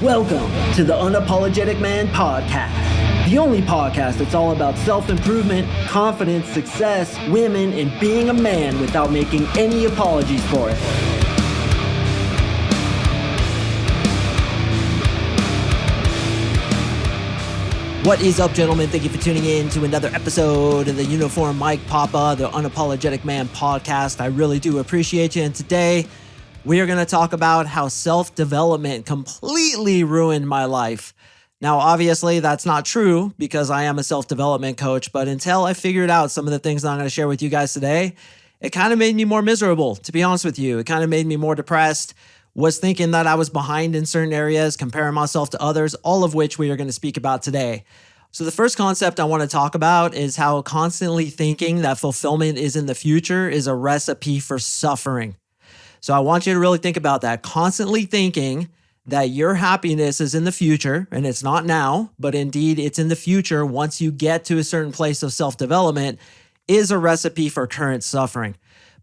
Welcome to the Unapologetic Man Podcast, the only podcast that's all about self-improvement, confidence, success, women, and being a man without making any apologies for it. What is up, gentlemen? Thank you for tuning in to another episode of the Uniform Mike Papa, the Unapologetic Man Podcast. I really do appreciate you, and today we are going to talk about how self-development completely ruined my life. Now, obviously, that's not true because I am a self-development coach, but until I figured out some of the things that I'm going to share with you guys today, it kind of made me more miserable, to be honest with you. It kind of made me more depressed, was thinking that I was behind in certain areas, comparing myself to others, all of which we are going to speak about today. So the first concept I want to talk about is how constantly thinking that fulfillment is in the future is a recipe for suffering. So I want you to really think about that. Constantly thinking that your happiness is in the future, and it's not now, but indeed it's in the future once you get to a certain place of self-development, is a recipe for current suffering.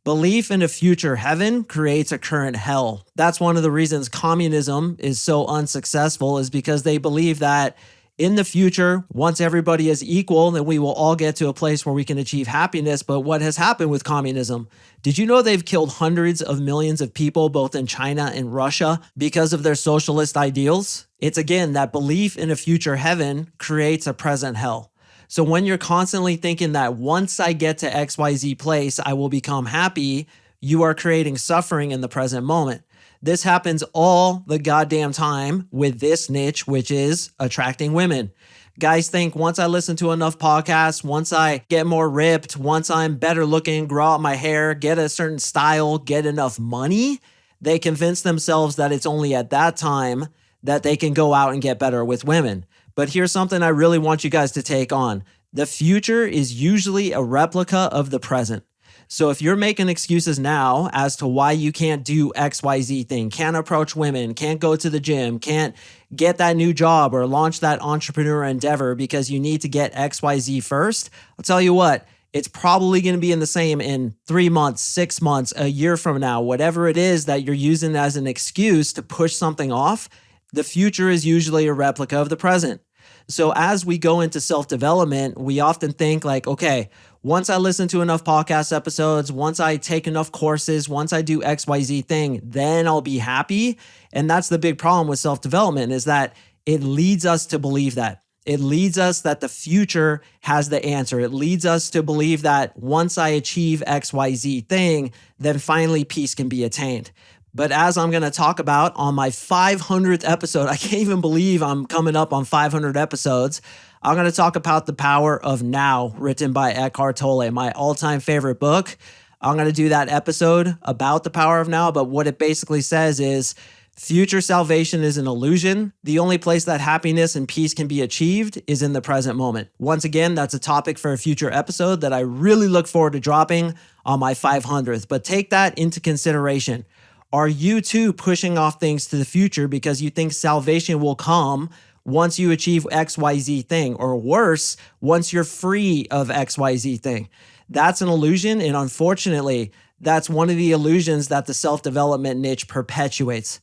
Belief in a future heaven creates a current hell. That's one of the reasons communism is so unsuccessful, is because they believe that in the future, once everybody is equal, then we will all get to a place where we can achieve happiness. But what has happened with communism? Did you know they've killed hundreds of millions of people, both in China and Russia, because of their socialist ideals? It's again, that belief in a future heaven creates a present hell. So when you're constantly thinking that once I get to XYZ place, I will become happy, you are creating suffering in the present moment. This happens all the goddamn time with this niche, which is attracting women. Guys think once I listen to enough podcasts, once I get more ripped, once I'm better looking, grow out my hair, get a certain style, get enough money, they convince themselves that it's only at that time that they can go out and get better with women. But here's something I really want you guys to take on. The future is usually a replica of the present. So if you're making excuses now as to why you can't do XYZ thing, can't approach women, can't go to the gym, can't get that new job or launch that entrepreneur endeavor because you need to get XYZ first, I'll tell you what, it's probably going to be in the same in 3 months, 6 months, a year from now, whatever it is that you're using as an excuse to push something off. The future is usually a replica of the present. So as we go into self-development, we often think like, okay, once I listen to enough podcast episodes, once I take enough courses, once I do XYZ thing, then I'll be happy. And that's the big problem with self-development, is that it leads us to believe that. It leads us that the future has the answer. It leads us to believe that once I achieve XYZ thing, then finally peace can be attained. But as I'm going to talk about on my 500th episode, I can't even believe I'm coming up on 500 episodes. I'm going to talk about The Power of Now, written by Eckhart Tolle, my all-time favorite book. I'm going to do that episode about the power of now, but what it basically says is future salvation is an illusion. The only place that happiness and peace can be achieved is in the present moment. Once again, that's a topic for a future episode that I really look forward to dropping on my 500th. But take that into consideration. Are you too pushing off things to the future because you think salvation will come once you achieve XYZ thing, or worse, once you're free of XYZ thing? That's an illusion, and unfortunately, that's one of the illusions that the self-development niche perpetuates.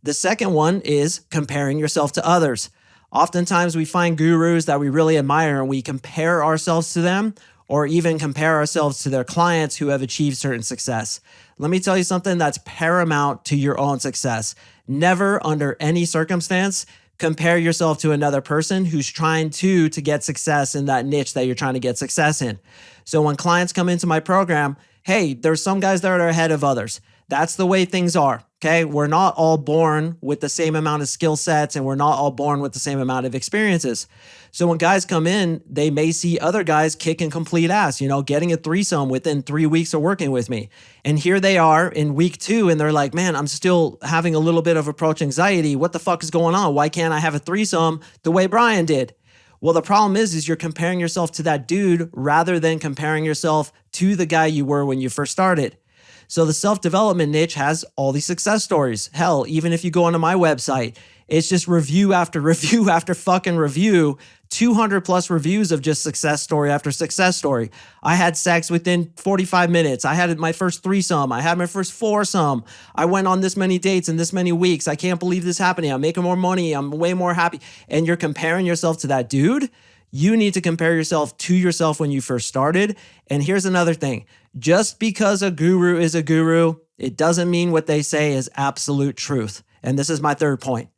The second one is comparing yourself to others. Oftentimes, we find gurus that we really admire and we compare ourselves to them, or even compare ourselves to their clients who have achieved certain success. Let me tell you something that's paramount to your own success. Never, under any circumstance, compare yourself to another person who's trying to get success in that niche that you're trying to get success in. So when clients come into my program, hey, there's some guys that are ahead of others. That's the way things are. Okay, we're not all born with the same amount of skill sets, and we're not all born with the same amount of experiences. So when guys come in, they may see other guys kicking complete ass, getting a threesome within 3 weeks of working with me. And here they are in week 2, and they're like, man, I'm still having a little bit of approach anxiety. What the fuck is going on? Why can't I have a threesome the way Brian did? Well, the problem is you're comparing yourself to that dude rather than comparing yourself to the guy you were when you first started. So the self-development niche has all these success stories. Hell, even if you go onto my website, it's just review after review after fucking review, 200 plus reviews of just success story after success story. I had sex within 45 minutes. I had my first threesome. I had my first foursome. I went on this many dates in this many weeks. I can't believe this happening. I'm making more money. I'm way more happy. And you're comparing yourself to that dude. You need to compare yourself to yourself when you first started. And here's another thing. Just because a guru is a guru, it doesn't mean what they say is absolute truth. And this is my third point.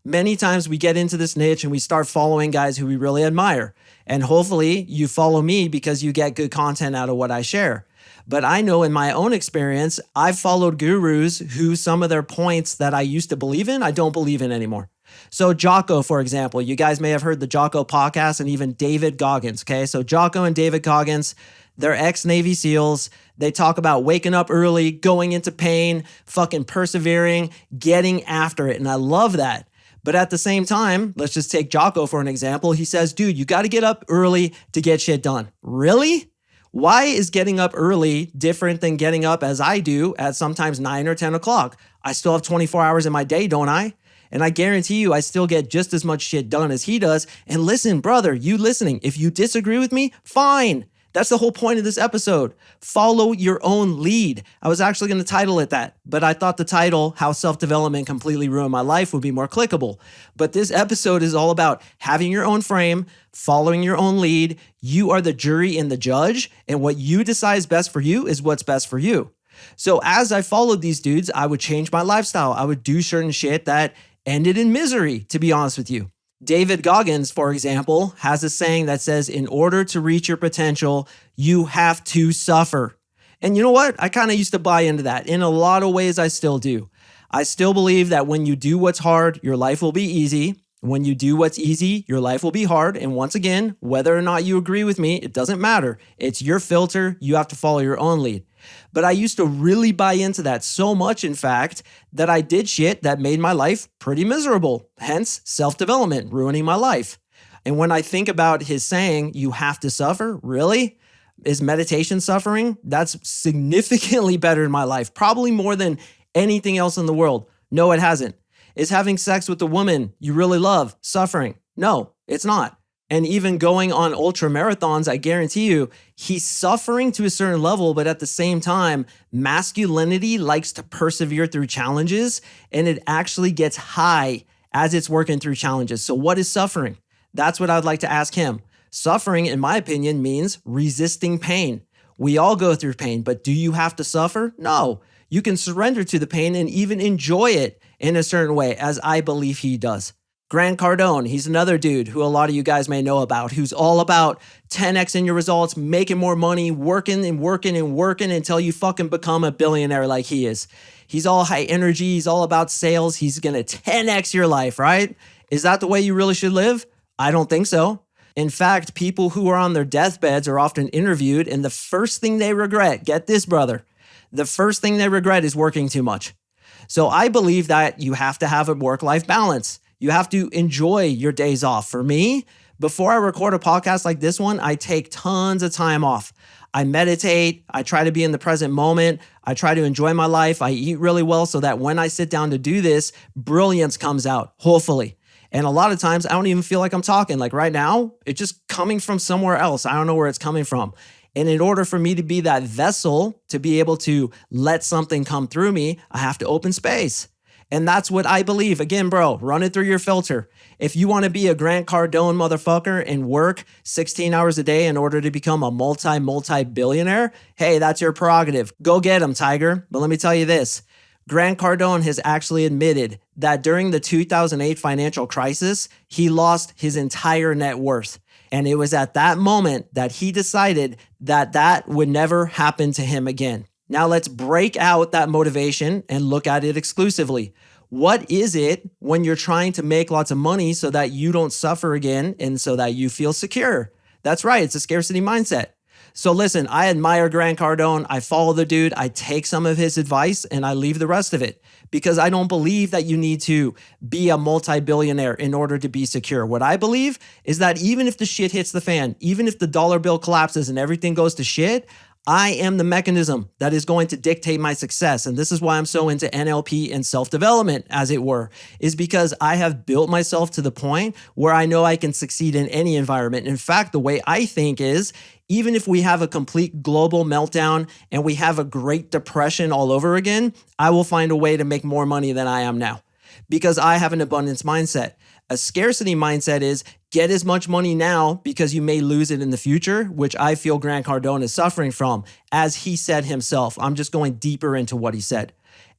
Many times we get into this niche and we start following guys who we really admire. And hopefully you follow me because you get good content out of what I share. But I know in my own experience, I've followed gurus who some of their points that I used to believe in, I don't believe in anymore. So Jocko, for example, you guys may have heard the Jocko podcast and even David Goggins, okay? So Jocko and David Goggins, they're ex-Navy SEALs. They talk about waking up early, going into pain, fucking persevering, getting after it. And I love that. But at the same time, let's just take Jocko for an example. He says, dude, you got to get up early to get shit done. Really? Why is getting up early different than getting up as I do at sometimes 9 or 10 o'clock? I still have 24 hours in my day, don't I? And I guarantee you, I still get just as much shit done as he does. And listen, brother, you listening, if you disagree with me, fine. That's the whole point of this episode. Follow your own lead. I was actually going to title it that, but I thought the title, How Self-Development Completely Ruined My Life, would be more clickable. But this episode is all about having your own frame, following your own lead. You are the jury and the judge, and what you decide is best for you is what's best for you. So as I followed these dudes, I would change my lifestyle. I would do certain shit that ended in misery, to be honest with you. David Goggins, for example, has a saying that says, in order to reach your potential, you have to suffer. And you know what? I kind of used to buy into that. In a lot of ways, I still do. I still believe that when you do what's hard, your life will be easy. When you do what's easy, your life will be hard. And once again, whether or not you agree with me, it doesn't matter. It's your filter. You have to follow your own lead. But I used to really buy into that so much, in fact, that I did shit that made my life pretty miserable. Hence, self-development, ruining my life. And when I think about his saying, you have to suffer, really? Is meditation suffering? That's significantly better in my life, probably more than anything else in the world. No, it hasn't. Is having sex with a woman you really love suffering? No, it's not. And even going on ultra marathons, I guarantee you, he's suffering to a certain level, but at the same time, masculinity likes to persevere through challenges, and it actually gets high as it's working through challenges. So what is suffering? That's what I'd like to ask him. Suffering, in my opinion, means resisting pain. We all go through pain, but do you have to suffer? No. You can surrender to the pain and even enjoy it in a certain way, as I believe he does. Grant Cardone, he's another dude who a lot of you guys may know about, who's all about 10x in your results, making more money, working and working and working until you fucking become a billionaire like he is. He's all high energy. He's all about sales. He's going to 10x your life, right? Is that the way you really should live? I don't think so. In fact, people who are on their deathbeds are often interviewed, and the first thing they regret, get this, brother, the first thing they regret is working too much. So I believe that you have to have a work-life balance. You have to enjoy your days off. For me, before I record a podcast like this one, I take tons of time off. I meditate. I try to be in the present moment. I try to enjoy my life. I eat really well so that when I sit down to do this, brilliance comes out, hopefully. And a lot of times I don't even feel like I'm talking. Like right now, it's just coming from somewhere else. I don't know where it's coming from. And in order for me to be that vessel, to be able to let something come through me, I have to open space. And that's what I believe. Again, bro, run it through your filter. If you want to be a Grant Cardone motherfucker and work 16 hours a day in order to become a multi-billionaire, hey, that's your prerogative. Go get him, Tiger. But let me tell you this. Grant Cardone has actually admitted that during the 2008 financial crisis, he lost his entire net worth. And it was at that moment that he decided that that would never happen to him again. Now let's break out that motivation and look at it exclusively. What is it when you're trying to make lots of money so that you don't suffer again and so that you feel secure? That's right, it's a scarcity mindset. So listen, I admire Grant Cardone. I follow the dude. I take some of his advice and I leave the rest of it because I don't believe that you need to be a multi-billionaire in order to be secure. What I believe is that even if the shit hits the fan, even if the dollar bill collapses and everything goes to shit, I am the mechanism that is going to dictate my success. And this is why I'm so into NLP and self-development, as it were, is because I have built myself to the point where I know I can succeed in any environment. In fact, the way I think is, even if we have a complete global meltdown and we have a Great Depression all over again, I will find a way to make more money than I am now because I have an abundance mindset. A scarcity mindset is get as much money now because you may lose it in the future, which I feel Grant Cardone is suffering from, as he said himself. I'm just going deeper into what he said.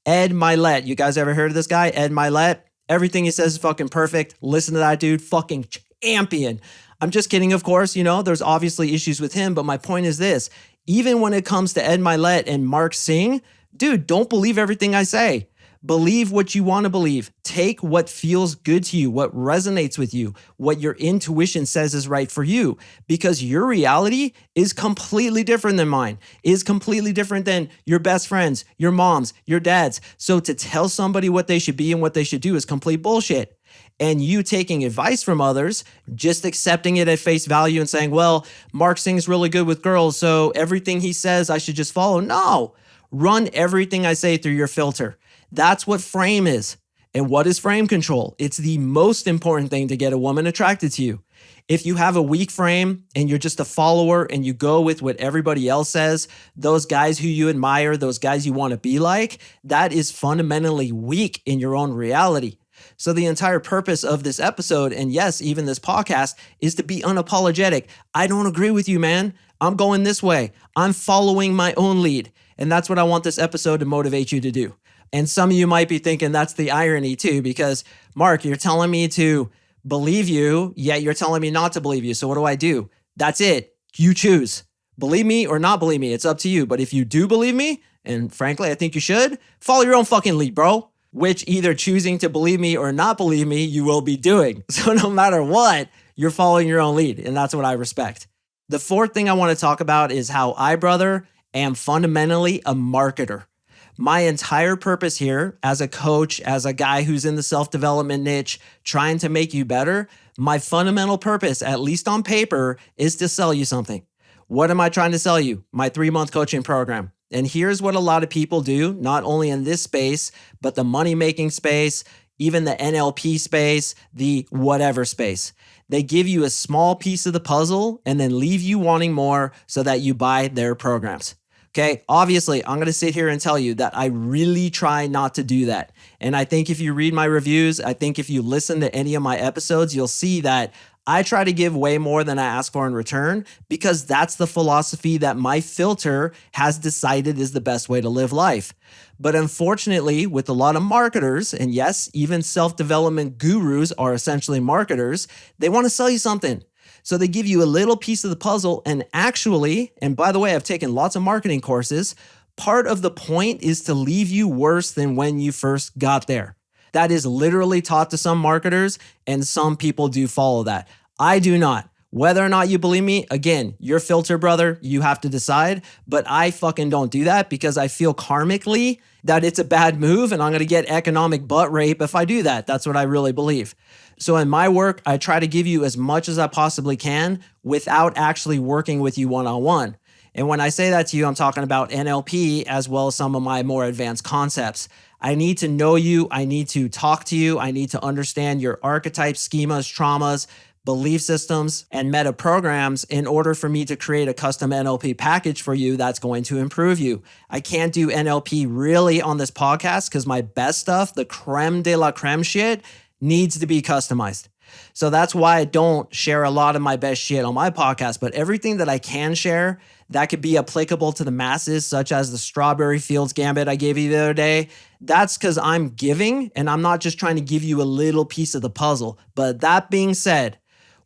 Ed Milet, you guys ever heard of this guy? Ed Milet, everything he says is fucking perfect. Listen to that dude, fucking champion. I'm just kidding, of course. There's obviously issues with him, but my point is this. Even when it comes to Ed Milet and CoachMarkSing, dude, don't believe everything I say. Believe what you want to believe. Take what feels good to you, what resonates with you, what your intuition says is right for you, because your reality is completely different than mine, is completely different than your best friends, your moms, your dads. So to tell somebody what they should be and what they should do is complete bullshit. And you taking advice from others, just accepting it at face value and saying, well, CoachMarkSing's really good with girls, so everything he says I should just follow. No, run everything I say through your filter. That's what frame is. And what is frame control? It's the most important thing to get a woman attracted to you. If you have a weak frame and you're just a follower and you go with what everybody else says, those guys who you admire, those guys you want to be like, that is fundamentally weak in your own reality. So the entire purpose of this episode, and yes, even this podcast, is to be unapologetic. I don't agree with you, man. I'm going this way. I'm following my own lead. And that's what I want this episode to motivate you to do. And some of you might be thinking that's the irony too, because Mark, you're telling me to believe you, yet you're telling me not to believe you. So what do I do? That's it. You choose. Believe me or not believe me. It's up to you. But if you do believe me, and frankly, I think you should, follow your own fucking lead, bro. Which either choosing to believe me or not believe me, you will be doing. So no matter what, you're following your own lead. And that's what I respect. The fourth thing I want to talk about is how I, brother, am fundamentally a marketer. My entire purpose here as a coach, as a guy who's in the self-development niche, trying to make you better, my fundamental purpose, at least on paper, is to sell you something. What am I trying to sell you? My 3-month coaching program. And here's what a lot of people do, not only in this space, but the money-making space, even the NLP space, the whatever space. They give you a small piece of the puzzle and then leave you wanting more so that you buy their programs. Okay, obviously, I'm going to sit here and tell you that I really try not to do that. And I think if you read my reviews, I think if you listen to any of my episodes, you'll see that I try to give way more than I ask for in return because that's the philosophy that my filter has decided is the best way to live life. But unfortunately, with a lot of marketers, and yes, even self-development gurus are essentially marketers, they want to sell you something. So they give you a little piece of the puzzle, and actually, and by the way, I've taken lots of marketing courses, part of the point is to leave you worse than when you first got there. That is literally taught to some marketers, and some people do follow that. I do not. Whether or not you believe me, again, your filter, brother, you have to decide, but I fucking don't do that because I feel karmically that it's a bad move and I'm going to get economic butt rape if I do that. That's what I really believe. So in my work, I try to give you as much as I possibly can without actually working with you one-on-one. And when I say that to you, I'm talking about NLP as well as some of my more advanced concepts. I need to know you. I need to talk to you. I need to understand your archetypes, schemas, traumas, belief systems, and meta programs in order for me to create a custom NLP package for you that's going to improve you. I can't do NLP really on this podcast because my best stuff, the creme de la creme shit, needs to be customized. So that's why I don't share a lot of my best shit on my podcast, but everything that I can share that could be applicable to the masses, such as the strawberry fields gambit I gave you the other day, that's because I'm giving and I'm not just trying to give you a little piece of the puzzle. But that being said,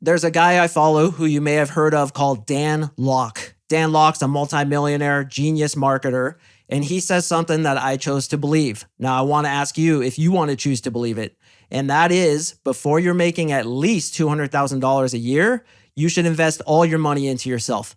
there's a guy I follow who you may have heard of called Dan Lok. Dan Lok's a multimillionaire, genius marketer, and he says something that I chose to believe. Now, I want to ask you if you want to choose to believe it. And that is, before you're making at least $200,000 a year, you should invest all your money into yourself.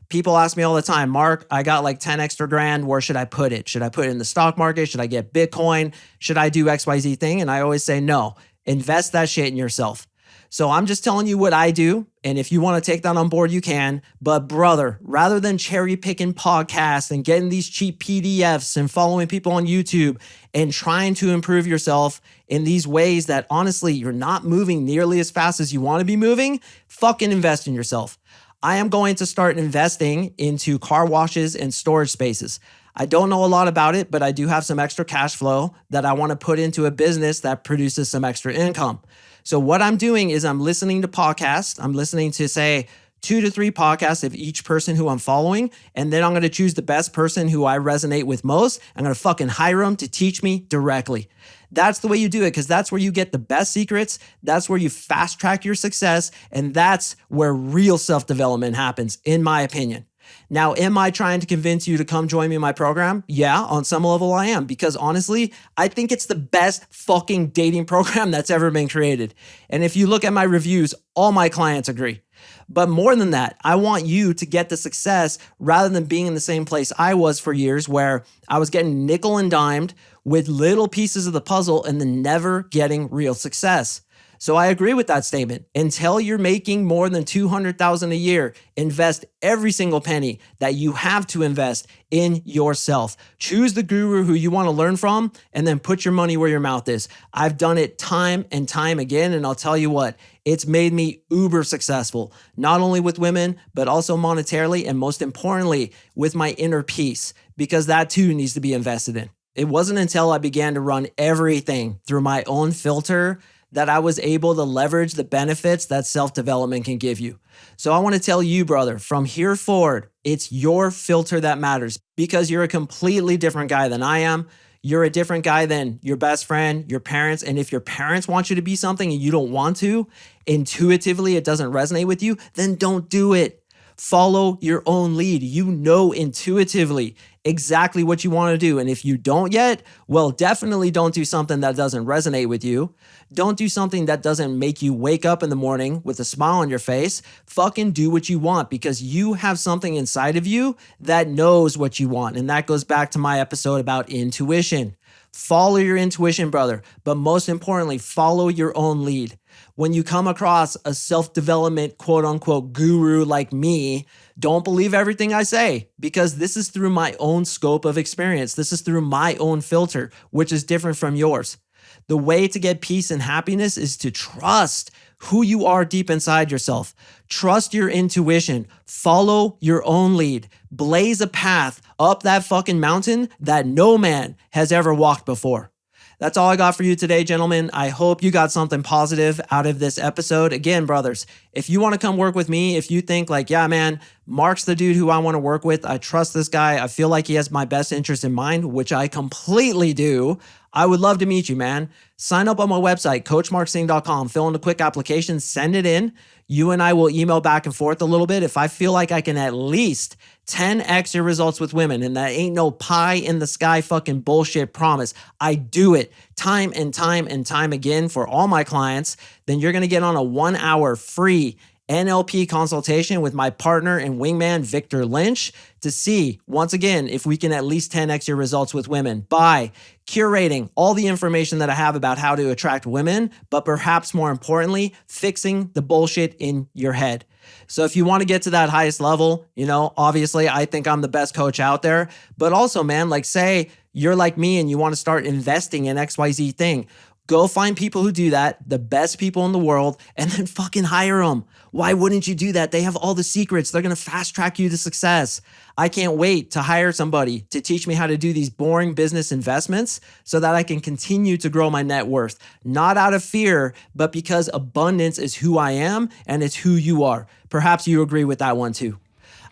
People ask me all the time, Mark, I got like 10 extra grand. Where should I put it? Should I put it in the stock market? Should I get Bitcoin? Should I do XYZ thing? And I always say, no, invest that shit in yourself. So I'm just telling you what I do. And if you want to take that on board, you can. But brother, rather than cherry picking podcasts and getting these cheap PDFs and following people on YouTube and trying to improve yourself in these ways that honestly, you're not moving nearly as fast as you want to be moving, fucking invest in yourself. I am going to start investing into car washes and storage spaces. I don't know a lot about it, but I do have some extra cash flow that I want to put into a business that produces some extra income. So what I'm doing is I'm listening to podcasts. I'm listening to, say, 2 to 3 podcasts of each person who I'm following. And then I'm going to choose the best person who I resonate with most. I'm going to fucking hire them to teach me directly. That's the way you do it, because that's where you get the best secrets. That's where you fast track your success. And that's where real self-development happens, in my opinion. Now, am I trying to convince you to come join me in my program? Yeah, on some level I am, because honestly, I think it's the best fucking dating program that's ever been created. And if you look at my reviews, all my clients agree. But more than that, I want you to get the success rather than being in the same place I was for years, where I was getting nickel and dimed with little pieces of the puzzle and then never getting real success. So I agree with that statement. Until you're making more than $200,000 a year, invest every single penny that you have to invest in yourself. Choose the guru who you want to learn from, and then put your money where your mouth is. I've done it time and time again, and I'll tell you what, it's made me uber successful, not only with women, but also monetarily, and most importantly, with my inner peace, because that too needs to be invested in. It wasn't until I began to run everything through my own filter that I was able to leverage the benefits that self-development can give you. So I want to tell you, brother, from here forward, it's your filter that matters, because you're a completely different guy than I am. You're a different guy than your best friend, your parents. And if your parents want you to be something and you don't want to, intuitively it doesn't resonate with you, then don't do it. Follow your own lead. You know intuitively exactly what you want to do. And if you don't yet, well, definitely don't do something that doesn't resonate with you. Don't do something that doesn't make you wake up in the morning with a smile on your face. Fucking do what you want, because you have something inside of you that knows what you want. And that goes back to my episode about intuition. Follow your intuition, brother. But most importantly, follow your own lead. When you come across a self-development, quote unquote, guru like me, don't believe everything I say, because this is through my own scope of experience. This is through my own filter, which is different from yours. The way to get peace and happiness is to trust who you are deep inside yourself. Trust your intuition. Follow your own lead. Blaze a path up that fucking mountain that no man has ever walked before. That's all I got for you today, gentlemen. I hope you got something positive out of this episode. Again, brothers, if you want to come work with me, if you think like, yeah, man, Mark's the dude who I want to work with, I trust this guy, I feel like he has my best interest in mind, which I completely do, I would love to meet you, man. Sign up on my website, CoachMarkSing.com, fill in a quick application, send it in. You and I will email back and forth a little bit. If I feel like I can at least 10x your results with women, and that ain't no pie in the sky fucking bullshit promise, I do it time and time and time again for all my clients, then you're going to get on a 1-hour free NLP consultation with my partner and wingman, Victor Lynch, to see, once again, if we can at least 10x your results with women by curating all the information that I have about how to attract women, but perhaps more importantly, fixing the bullshit in your head. So if you want to get to that highest level, obviously I think I'm the best coach out there, but also, man, like say you're like me and you want to start investing in XYZ thing. Go find people who do that, the best people in the world, and then fucking hire them. Why wouldn't you do that? They have all the secrets. They're going to fast track you to success. I can't wait to hire somebody to teach me how to do these boring business investments so that I can continue to grow my net worth. Not out of fear, but because abundance is who I am and it's who you are. Perhaps you agree with that one too.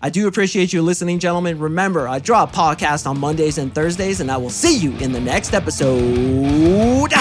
I do appreciate you listening, gentlemen. Remember, I drop podcasts on Mondays and Thursdays, and I will see you in the next episode.